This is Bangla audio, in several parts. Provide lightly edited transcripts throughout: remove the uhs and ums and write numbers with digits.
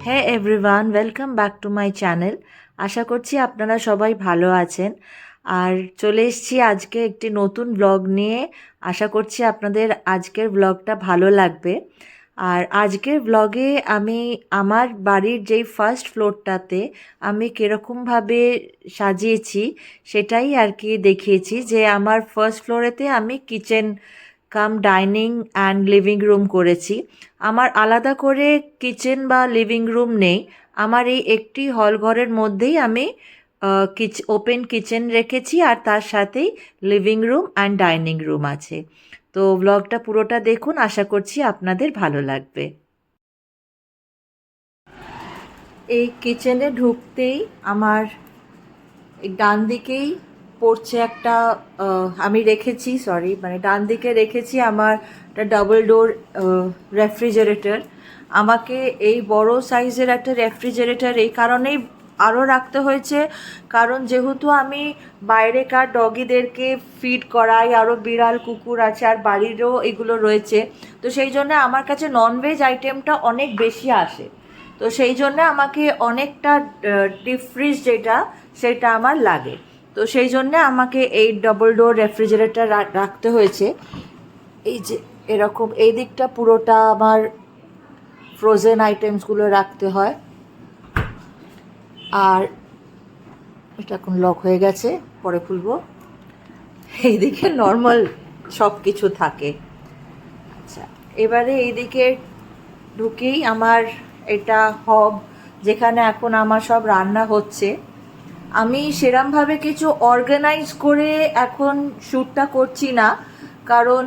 হ্যাঁ everyone, welcome back to my channel. আশা করছি আপনারা সবাই ভালো আছেন। আর চলে এসেছি আজকে একটি নতুন ব্লগ নিয়ে। আশা করছি আপনাদের আজকের ব্লগটা ভালো লাগবে। আর আজকের ব্লগে আমি আমার বাড়ির যেই ফার্স্ট ফ্লোরটাতে আমি কীরকমভাবে সাজিয়েছি সেটাই আর কি দেখিয়েছি। যে আমার ফার্স্ট ফ্লোরেতে আমি kitchen cum dining and living room করেছি। আমার আলাদা করে কিচেন বা লিভিং রুম নেই। আমার এই একটি হল ঘরের মধ্যেই আমি ওপেন কিচেন রেখেছি, আর তার সাথেই living room and dining room আছে। তো ব্লগটা পুরোটা দেখুন, আশা করছি আপনাদের ভালো লাগবে। এই কিচেনে ঢুকতেই আমার ডান দিকেই পড়ছে একটা আমি রেখেছি ডান দিকে রেখেছি আমার একটা ডাবল ডোর রেফ্রিজারেটর। আমাকে এই বড় সাইজের একটা রেফ্রিজারেটর এই কারণেই আরও রাখতে হয়েছে, কারণ যেহেতু আমি বাইরেকার ডগিদেরকে ফিড করাই, আরও বিড়াল কুকুর আছে আর বাড়িরও এগুলো রয়েছে, তো সেই জন্য আমার কাছে ননভেজ আইটেমটা অনেক বেশি আসে। তো সেই জন্য আমাকে অনেকটা ডিপ ফ্রিজ সেটা আমার লাগে। তো সেই জন্য আমাকে এই ডাবল ডোর রেফ্রিজারেটর রাখতে হয়েছে। এই যে এরকম এই দিকটা পুরোটা আমার ফ্রোজেন আইটেমসগুলো রাখতে হয়। আর এটা এখন লক হয়ে গেছে, পরে খুলবো। এইদিকে নর্মাল সব কিছু থাকে। আচ্ছা, এবারে এইদিকে ঢুকেই আমার এটা হব, যেখানে এখন আমার সব রান্না হচ্ছে। আমি সেরমভাবে কিছু অর্গানাইজ করে এখন শ্যুটটা করছি না, কারণ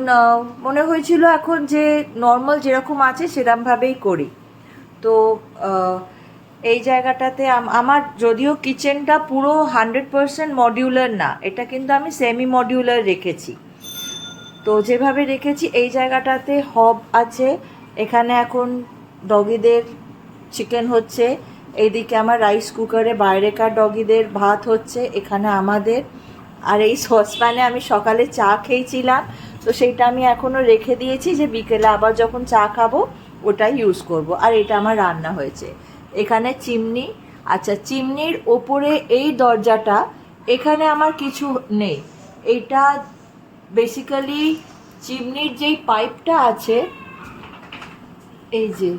মনে হয়েছিল এখন যে নর্মাল যেরকম আছে সেরমভাবেই করি। তো এই জায়গাটাতে আমার যদিও কিচেনটা পুরো 100% মডিউলার না, এটা কিন্তু আমি সেমি মডিউলার রেখেছি। তো যেভাবে রেখেছি এই জায়গাটাতে হব আছে, এখানে এখন ডগিদের চিকেন হচ্ছে, এইদিকে আমার রাইস কুকারে বাইরেকার ডগিদের ভাত হচ্ছে, এখানে আমাদের। আর এই সসপ্যানে আমি সকালে চা খেয়েছিলাম, তো সেইটা আমি এখনও রেখে দিয়েছি যে বিকেলে আবার যখন চা খাবো ওটাই ইউজ করব। আর এটা আমার রান্না হয়েছে। এখানে চিমনি, আচ্ছা চিমনির ওপরে এই দরজাটা, এখানে আমার কিছু নেই। এইটা বেসিক্যালি চিমনির যেই পাইপটা আছে, এই যে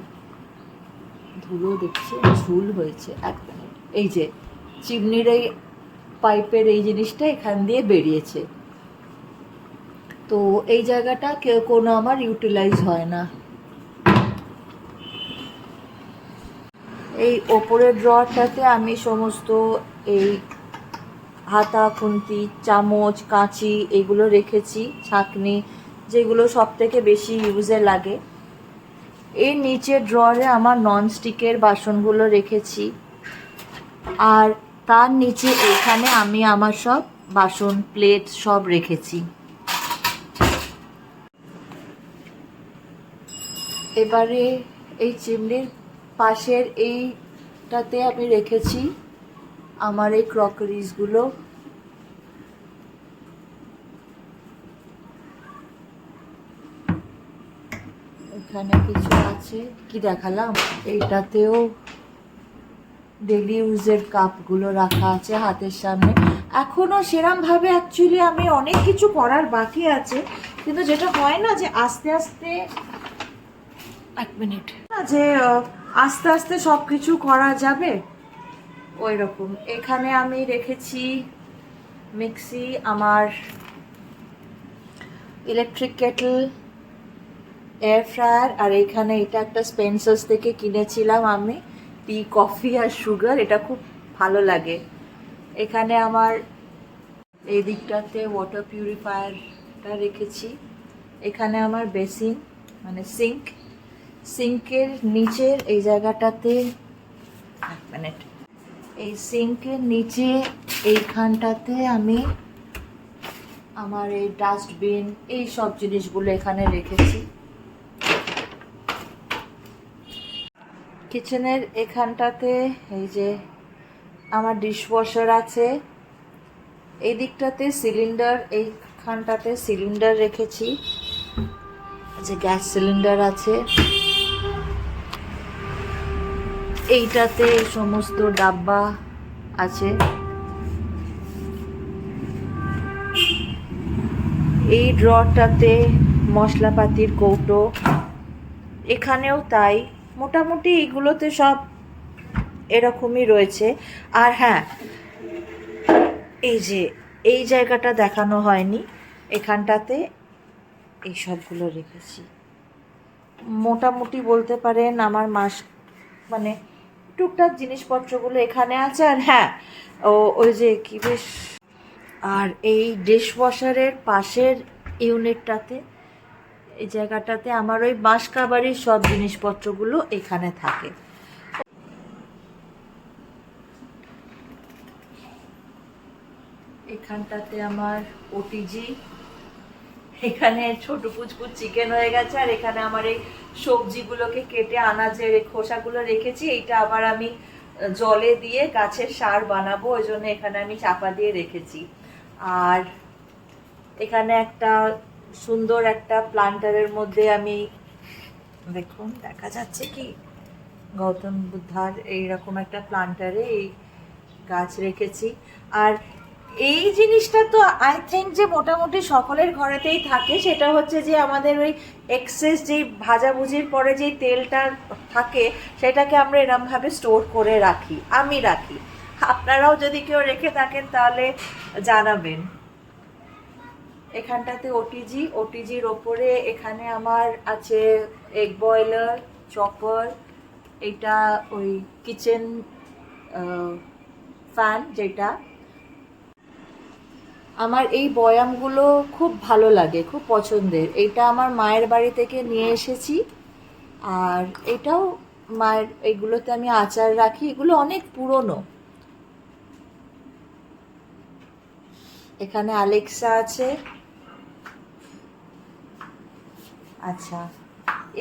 ধুলো দেখছে, ঝুল হয়েছে এক মিনিট, এই যে চিমনির এই পাইপের এই জিনিসটা এখান দিয়ে বেরিয়েছে। তো এই জায়গাটা কোনো আমার ইউটিলাইজ হয় না। এই ওপরের ড্রয়ারটাতে আমি সমস্ত এই হাতা খুন্তি চামচ কাঁচি এগুলো রেখেছি, ছাঁকনি যেগুলো সব থেকে বেশি ইউজে লাগে। এর নিচের ড্রয়ারে আমার ননস্টিকের বাসনগুলো রেখেছি, আর তার নিচে এখানে আমি আমার সব বাসন প্লেট সব রেখেছি। এবারে এই চিমনির পাশের এইটাতে আমি রেখেছি আমার এই ক্রকারিজগুলো। এখানে কিছু আছে, কি দেখালাম, এইটাতেও ডেলি ইউজের কাপগুলো রাখা আছে হাতের সামনে। এখনও সেরমভাবে অ্যাকচুয়ালি আমি অনেক কিছু করার বাকি আছে, কিন্তু যেটা হয় না যে আস্তে আস্তে এক মিনিট যে আস্তে আস্তে সব কিছু করা যাবে ওই রকম। এখানে আমি রেখেছি মিক্সি, আমার ইলেকট্রিক কেটল, এয়ার ফ্রায়ার, আর এখানে এটা একটা স্পেন্সার্স থেকে কিনেছিলাম আমি, টি কফি আর সুগার, এটা খুব ভালো লাগে। এখানে আমার এই দিকটাতে ওয়াটার পিউরিফায়ারটা রেখেছি। এখানে আমার বেসিন মানে সিঙ্কের নিচের এই জায়গাটাতে এক মিনিট, এই সিঙ্কের নিচে এইখানটাতে আমি আমার এই ডাস্টবিন এই সব জিনিসগুলো এখানে রেখেছি। কিচেনের এখানটাতে এই যে আমার ডিশওয়াশার আছে, এই দিকটাতে সিলিন্ডার, এইখানটাতে সিলিন্ডার রেখেছি, যে গ্যাস সিলিন্ডার আছে। এইটাতে সমস্ত ডাব্বা আছে। এই ড্রটাতে মশলাপাতির কৌটো, এখানেও তাই। মোটামুটি এগুলোতে সব এরকমই রয়েছে। আর হ্যাঁ, এই যে এই জায়গাটা দেখানো হয়নি, এখানটাতে এই সবগুলো রেখেছি। মোটামুটি বলতে পারেন আমার মানে টুকটাক জিনিসপত্রগুলো এখানে আছে। আর হ্যাঁ, ওই যে কি বেশ, আর এই ডিশওয়াশারের পাশের ইউনিটটাতে, এই জায়গাটাতে আমার ওই বাঁশকাবাড়ির সব জিনিসপত্রগুলো এখানে থাকে। এখানটাতে আমার ওটিজি, এখানে ছোট কুচকুচ চিকেন হয়ে গেছে। আর এখানে আমার এই সবজিগুলোকে কেটে আনাজের খোসাগুলো রেখেছি। এইটা আবার আমি জলে দিয়ে গাছের সার বানাবো, ওই জন্য এখানে আমি চাপা দিয়ে রেখেছি। আর এখানে একটা সুন্দর একটা প্লান্টারের মধ্যে আমি, দেখুন দেখা যাচ্ছে কি, গৌতম বুদ্ধার এইরকম একটা প্লান্টারে এই গাছ রেখেছি। আর এই জিনিসটা তো আই থিঙ্ক যে মোটামুটি সকলের ঘরেতেই থাকে, সেটা হচ্ছে যে আমাদের ওই এক্সেস যেই ভাজাভুজির পরে যেই তেলটা থাকে, সেটাকে আমরা এরমভাবে স্টোর করে রাখি, আমি রাখি। আপনারাও যদি কেউ রেখে থাকেন তাহলে জানাবেন। এখানটাতে ওটিজির ওপরে এখানে আমার আছে এগ বয়লার, চপার, এটা ওই কিচেন ফ্যান যেটা। আমার এই বয়ামগুলো খুব ভালো লাগে, খুব পছন্দের। এটা আমার মায়ের বাড়ি থেকে নিয়ে এসেছি। আর এটাও মায়ের, এগুলোতে আমি আচার রাখি, এগুলো অনেক পুরনো। এখানে আলেক্সা আছে। আচ্ছা,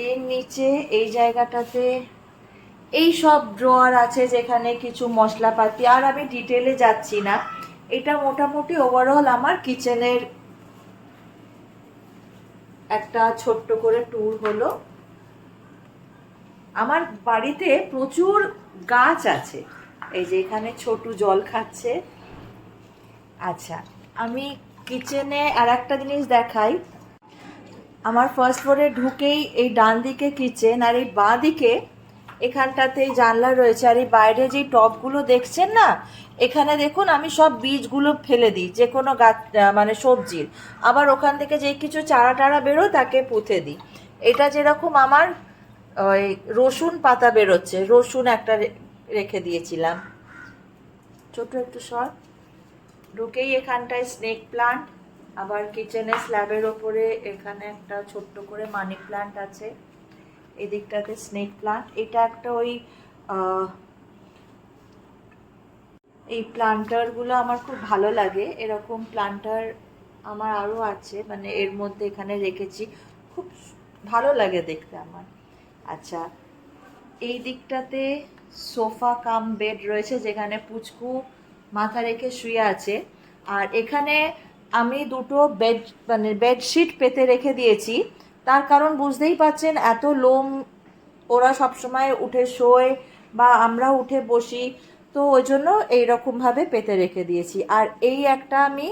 এর নিচে এই জায়গাটাতে এই সব ড্রয়ার আছে যেখানে কিছু মশলাপাতি, আর আমি ডিটেলে যাচ্ছি না। এটা মোটামুটি ওভারঅল আমার কিচেনের একটা ছোট্ট করে ট্যুর হলো। আমার বাড়িতে প্রচুর গাছ আছে। এই যে এখানে ছোটু জল খাচ্ছে। আচ্ছা, আমি কিচেনে আর একটা জিনিস দেখাই। আমার ফার্স্ট ফ্লোরে ঢুকেই এই ডান দিকে কিচেন, আর এই বাঁ দিকে এখানটাতে জানলা রয়েছে। আর এই বাইরে যেই টবগুলো দেখছেন না, এখানে দেখুন আমি সব বীজগুলো ফেলে দিই, যে কোনো গাছ মানে সবজির। আবার ওখান থেকে যে কিছু চারা টারা বেরোয় তাকে পুঁতে দিই। এটা যেরকম আমার ওই রসুন পাতা বেরোচ্ছে, রসুন একটা রেখে দিয়েছিলাম। ছোট একটু সর, ঢুকেই এখানটায় স্নেক প্লান্ট। আবার কিচেনের স্ল্যাবের ওপরে এখানে একটা ছোট্ট করে মানি প্লান্ট আছে। এদিকটাতে স্নেক প্লান্ট। এটা একটা ওই এই প্লান্টারগুলো আমার খুব ভালো লাগে। এরকম প্লান্টার আমার আরও আছে, মানে এর মধ্যে এখানে রেখেছি, খুব ভালো লাগে দেখতে আমার। আচ্ছা, এই দিকটাতে সোফা কাম বেড রয়েছে, যেখানে পুচকু মাথা রেখে শুয়ে আছে। আর এখানে আমি দুটো বেডশিট পেতে রেখে দিয়েছি। তার কারণ বুঝতেই পাচ্ছেন, এত লোম, ওরা সবসময় উঠে শোয় বা আমরা উঠে বসি, তো ওই জন্য এইরকমভাবে পেতে রেখে দিয়েছি। আর এই একটা আমি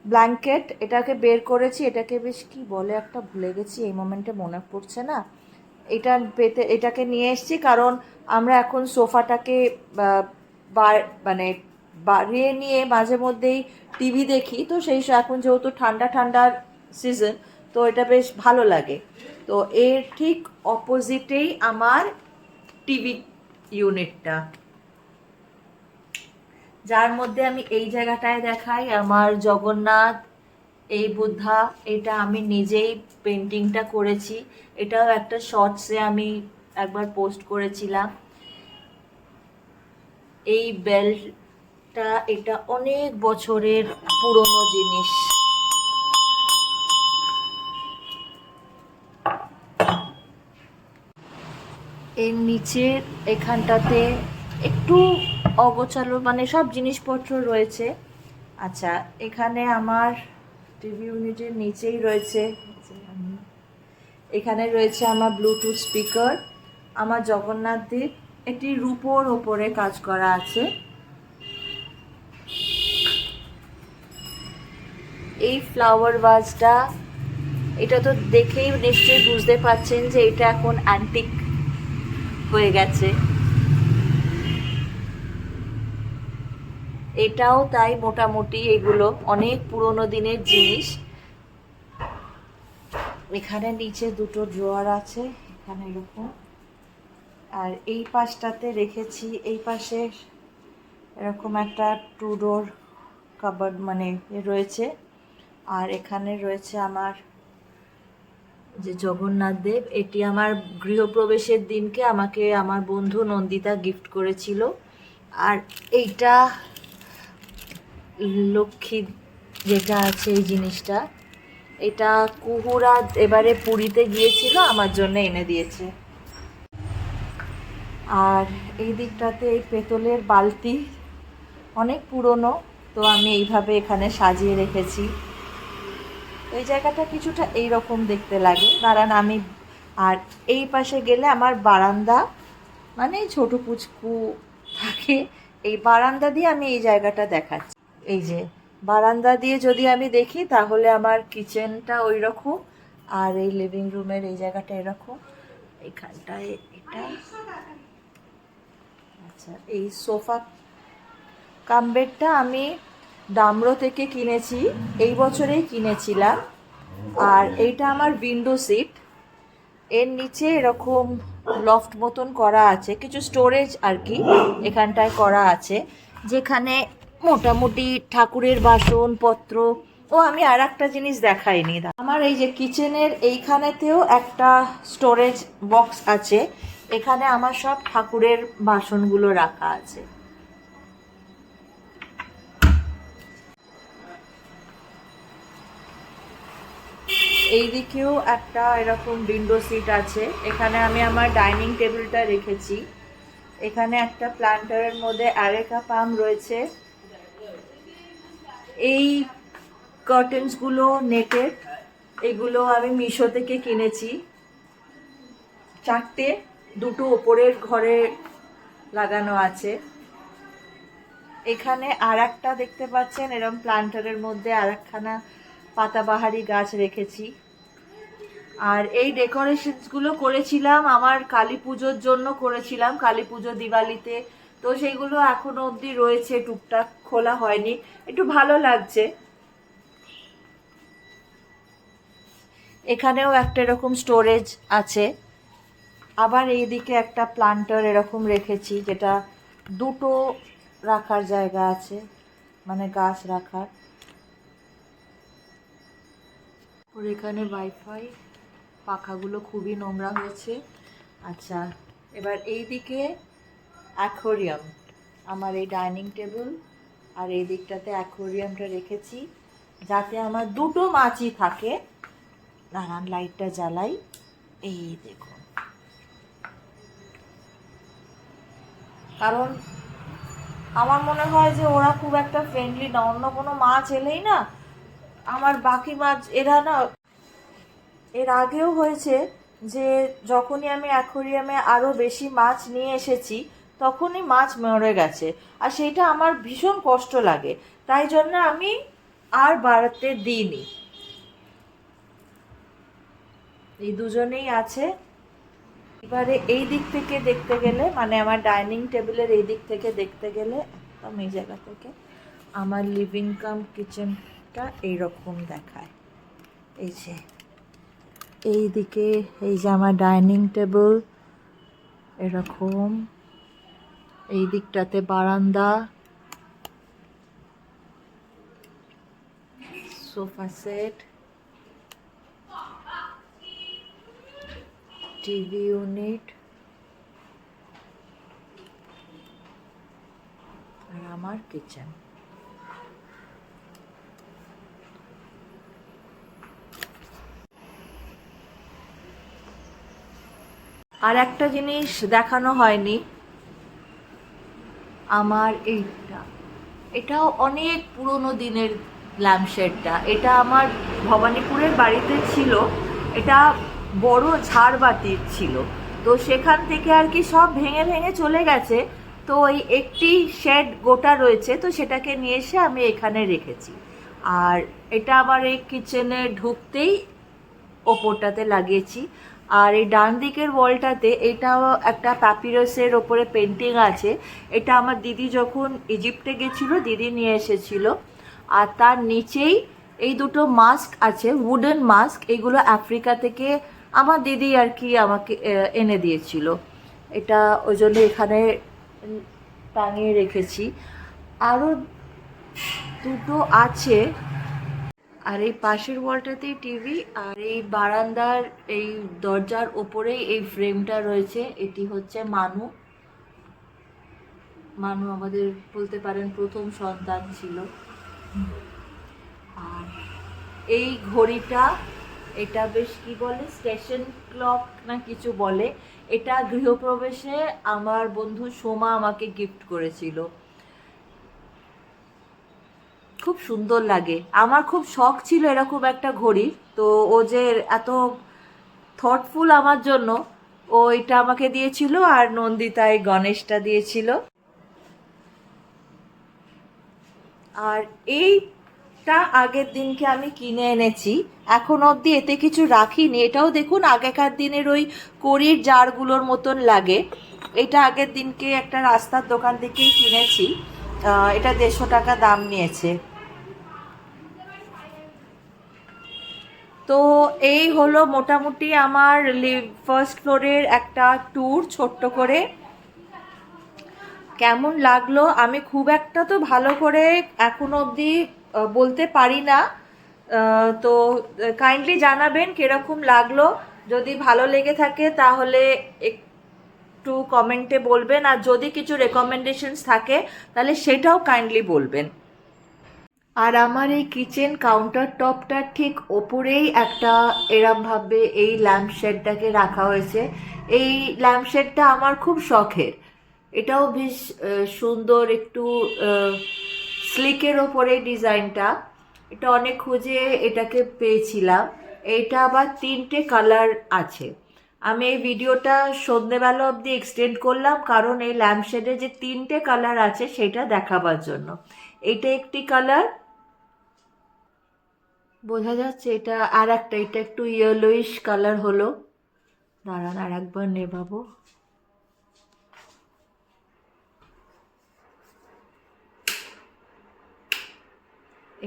ব্ল্যাঙ্কেট, এটাকে বের করেছি, এটাকে বেশ কি বলে একটা ভুলে গেছি, এই মোমেন্টে মনে পড়ছে না। এটাকে নিয়ে এসেছি কারণ আমরা এখন সোফাটাকে মানে বাড়িয়ে নিয়ে মাঝে মধ্যেই টিভি দেখি, তো সেই এখন যেহেতু ঠান্ডার সিজন, তো এটা বেশ ভালো লাগে। তো এর ঠিক অপোজিটেই আমার টিভি ইউনিটটা, যার মধ্যে আমি এই জায়গাটায় দেখাই আমার জগন্নাথ, এই বুদ্ধা, এটা আমি নিজেই পেন্টিংটা করেছি। এটাও একটা শর্টসে আমি একবার পোস্ট করেছিলাম। এই বেলটা, এটা অনেক বছরের পুরনো জিনিস। এর নিচের এখানটাতে একটু অগোছালো, মানে সব জিনিসপত্র রয়েছে। আচ্ছা, এখানে আমার টিভি ইউনিটের নিচেই রয়েছে, এখানে রয়েছে আমার ব্লুটুথ স্পিকার। আমার জগন্নাথ দেব, এটি রূপোর ওপরে কাজ করা আছে। এই ফ্লাওয়ার ভাজটা, এটা তো দেখেই নিশ্চয়ই বুঝতে পারছেন যে এটা এখন অ্যান্টিক হয়ে গেছে। এটাও তাই, মোটামুটি এগুলো অনেক পুরনো দিনের জিনিস। এখানে নিচে দুটো ড্রয়ার আছে, এখানে এরকম। আর এই পাশটাতে রেখেছি, এই পাশে এরকম একটা টু ডোর কাবার্ড মানে রয়েছে। আর এখানে রয়েছে আমার যে জগন্নাথ দেব, এটি আমার গৃহপ্রবেশের দিনকে আমাকে আমার বন্ধু নন্দিতা গিফট করেছিল। আর এইটা লক্ষ্মী যেটা আছে এই জিনিসটা, এটা কুহুরা এবারে পুরীতে গিয়েছিল, আমার জন্য এনে দিয়েছে। আর এই দিকটাতে এই পেতলের বালতি, অনেক পুরনো, তো আমি এইভাবে এখানে সাজিয়ে রেখেছি। এই জায়গাটা কিছুটা এইরকম দেখতে লাগে, কারণ আমি আর এই পাশে গেলে আমার বারান্দা, মানে ছোট পুচকু থাকে, এই বারান্দা দিয়ে আমি এই জায়গাটা দেখাচ্ছি। এই যে বারান্দা দিয়ে যদি আমি দেখি তাহলে আমার কিচেনটা ওই রকম, আর এই লিভিং রুমের এই জায়গাটা এরকম, এখানটায় এটা। আচ্ছা, এই সোফা কাম বেডটা আমি ডামরো থেকে কিনেছি, এই বছরেই কিনেছিলাম। আর এইটা আমার উইন্ডো সিট, এর নিচে এরকম লফট মতন করা আছে, কিছু স্টোরেজ আর কি এখানটায় করা আছে, যেখানে মোটামুটি ঠাকুরের বাসনপত্র। ও আমি আর একটা জিনিস দেখাইনি, আমার এই যে কিচেনের এইখানেতেও একটা স্টোরেজ বক্স আছে, এখানে আমার সব ঠাকুরের বাসনগুলো রাখা আছে। এই দিকেও একটা এরকম উইন্ডো সিট আছে, এখানে আমি আমার ডাইনিং টেবিলটা রেখেছি। এখানে একটা প্ল্যান্টারের মধ্যে আরেকা পাম রয়েছে। এই কার্টেন্সগুলো নেটের, এগুলো আমি মিশো থেকে কিনেছি, চারটে, দুটো ওপরের ঘরে লাগানো আছে। এখানে আর একটা দেখতে পাচ্ছেন এরকম প্ল্যান্টারের মধ্যে আর একখানা পাতাবাহারি গাছ রেখেছি। আর এই ডেকোরেশনসগুলো করেছিলাম আমার কালী পুজোর জন্য, করেছিলাম কালী পুজো দিওয়ালিতে, তো সেইগুলো এখনো অবধি রয়েছে, টুকটাক খোলা হয়নি, একটু ভালো লাগছে। এখানেও একটা এরকম স্টোরেজ আছে। আবার এইদিকে একটা প্লান্টার এরকম রেখেছি, যেটা দুটো রাখার জায়গা আছে, মানে গাছ রাখার। ওর এখানে ওয়াইফাই, পাখাগুলো খুবই নোংরা হয়েছে। আচ্ছা, এবার এইদিকে অ্যাকোরিয়াম, আমার এই ডাইনিং টেবিল আর এই দিকটাতে অ্যাকোরিয়ামটা রেখেছি, যাতে আমার দুটো মাছই থাকে। নানান লাইটটা জ্বালাই, এই দেখুন, কারণ আমার মনে হয় যে ওরা খুব একটা ফ্রেন্ডলি না, অন্য কোনো মাছ এলেই না আমার বাকি মাছ, এরা না, এর আগেও হয়েছে যে যখনই আমি অ্যাকোরিয়ামে আরও বেশি মাছ নিয়ে এসেছি তখনই মাছ মরে গেছে, আর সেইটা আমার ভীষণ কষ্ট লাগে, তাই জন্য আমি আর বাড়াতে দিইনি। এই দুজনেই আছে। এবারে এই দিক থেকে দেখতে গেলে, মানে আমার ডাইনিং টেবিলের এই দিক থেকে দেখতে গেলে, একদম এই জায়গা থেকে আমার লিভিং কাম কিচেনটা এইরকম দেখায়। এই যে এই দিকে, এই যে আমার ডাইনিং টেবিল এরকম, এই দিকটাতে বারান্দা, সোফা সেট, টিভি ইউনিট, আর আমার কিচেন। আর একটা জিনিস দেখানো হয়নি, আমার এইটা, এটাও অনেক পুরনো দিনের ল্যাম্পশেডটা, এটা আমার ভবানীপুরের বাড়িতে ছিল, এটা বড় ঝাড়বাতির ছিল, তো সেখান থেকে আর কি সব ভেঙে ভেঙে চলে গেছে। তো ওই একটি শেড গোটা রয়েছে, তো সেটাকে নিয়ে এসে আমি এখানে রেখেছি। আর এটা আমার এই কিচেনে ঢুকতেই ওপরটাতে লাগিয়েছি। আর এই ডান দিকের ওয়ালটাতে এটাও একটা প্যাপিরাসের ওপরে পেন্টিং আছে। এটা আমার দিদি যখন ইজিপ্টে গেছিলো দিদি নিয়ে এসেছিল। আর তার নিচেই এই দুটো মাস্ক আছে, উডেন মাস্ক, এগুলো আফ্রিকা থেকে আমার দিদি আর কি আমাকে এনে দিয়েছিল। এটা ওই জন্য এখানে টাঙিয়ে রেখেছি। আরও দুটো আছে। আর এই পাশের ওয়ালটাতেই টিভি, আর এই বারান্দার এই দরজার ওপরেই এই ফ্রেমটা রয়েছে। এটি হচ্ছে মানু। মানু আমাদের বলতে পারেন প্রথম সন্তান ছিল। আর এই ঘড়িটা, এটা বেশ কি বলে, স্টেশন ক্লক না কিছু বলে। এটা গৃহপ্রবেশে আমার বন্ধু সোমা আমাকে গিফট করেছিল। খুব সুন্দর লাগে। আমার খুব শখ ছিল এরকম একটা ঘড়ি। তো ও যে এত থটফুল আমার জন্য, ও এটা আমাকে দিয়েছিল। আর নন্দিতা এই গণেশটা দিয়েছিল। আর এইটা আগের দিনকে আমি কিনে এনেছি, এখন অবধি এতে কিছু রাখিনি। এটাও দেখুন আগেকার দিনের ওই কড়ির জারগুলোর মতন লাগে। এটা আগের দিনকে একটা রাস্তার দোকান থেকেই কিনেছি। এটা 150 টাকা দাম নিয়েছে। তো এই হলো মোটামুটি আমার ফার্স্ট ফ্লোরের একটা ট্যুর ছোট্ট করে। কেমন লাগলো আমি খুব একটা তো ভালো করে এখনো অবধি বলতে পারি না। তো কাইন্ডলি জানাবেন কিরকম লাগলো। যদি ভালো লেগে থাকে তাহলে একটু কমেন্টে বলবেন। আর যদি কিছু রেকমেন্ডেশনস থাকে তাহলে সেটাও কাইন্ডলি বলবেন। আর আমার এই কিচেন কাউন্টার টপটার ঠিক ওপরেই একটা এরমভাবে এই ল্যাম্পশেডটাকে রাখা হয়েছে। এই ল্যাম্পশেডটা আমার খুব শখের। এটাও বেশ সুন্দর, একটু স্লিকের ওপরে ডিজাইনটা। এটা অনেক খুঁজে এটাকে পেয়েছিলাম। এটা আবার 3টে কালার আছে। আমি এই ভিডিওটা সন্ধ্যেবেলা অবধি এক্সটেন্ড করলাম, কারণ এই ল্যাম্পশেডে যে 3টে কালার আছে সেটা দেখাবার জন্য। এটা একটি কালার, বোঝা যাচ্ছে। এটা আর একটা, এটা একটু ইয়েলোইশ কালার হলো। দাঁড়ান আর একবার নেভাবো।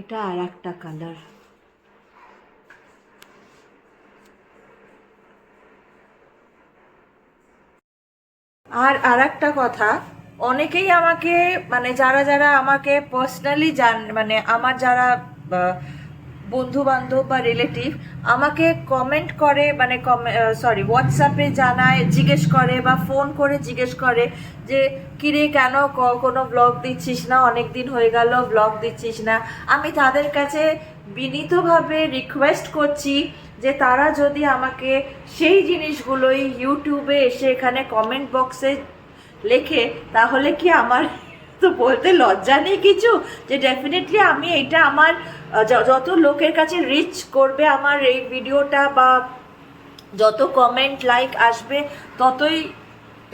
এটা আর একটা কালার। আর একটা কথা, অনেকেই আমাকে মানে যারা যারা আমাকে পার্সোনালি মানে আমার যারা বন্ধু বান্ধব বা রিলেটিভ আমাকে কমেন্ট করে, মানে হোয়াটসঅ্যাপে জানায়, জিজ্ঞেস করে বা ফোন করে জিজ্ঞেস করে যে কিরে কেন কোনো ব্লগ দিচ্ছিস না, অনেক দিন হয়ে গেল ব্লগ দিচ্ছিস না। আমি তাদের কাছে বিনীতভাবে রিকোয়েস্ট করছি যে তারা যদি আমাকে সেই জিনিসগুলোই ইউটিউবে এসে এখানে কমেন্ট বক্সে লেখে, তাহলে কি আমার তো বলতে লজ্জা নেই কিছু, যে ডেফিনেটলি আমি এটা আমার যত লোকের কাছে রিচ করবে আমার এই ভিডিওটা, বা যত কমেন্ট লাইক আসবে ততই,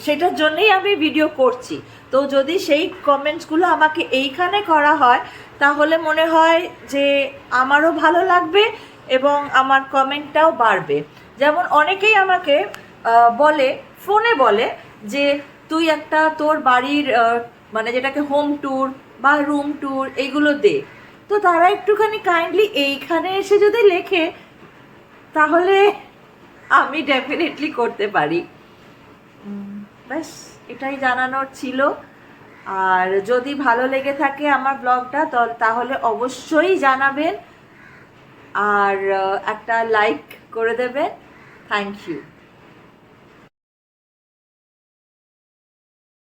সেটার জন্যই আমি ভিডিও করছি। তো যদি সেই কমেন্টসগুলো আমাকে এইখানে করা হয় তাহলে মনে হয় যে আমারও ভালো লাগবে এবং আমার কমেন্টটাও বাড়বে। যেমন অনেকেই আমাকে বলে, ফোনে বলে যে তুই একটা তোর বাড়ির মানে যেটাকে হোম ট্যুর বা রুম ট্যুর এইগুলো দে। তো তারা একটুখানি কাইন্ডলি এইখানে এসে যদি লেখে তাহলে আমি ডেফিনেটলি করতে পারি। ব্যাস এটাই জানানোর ছিল। আর যদি ভালো লেগে থাকে আমার ব্লগটা তাহলে অবশ্যই জানাবেন আর একটা লাইক করে দেবেন। Thank you.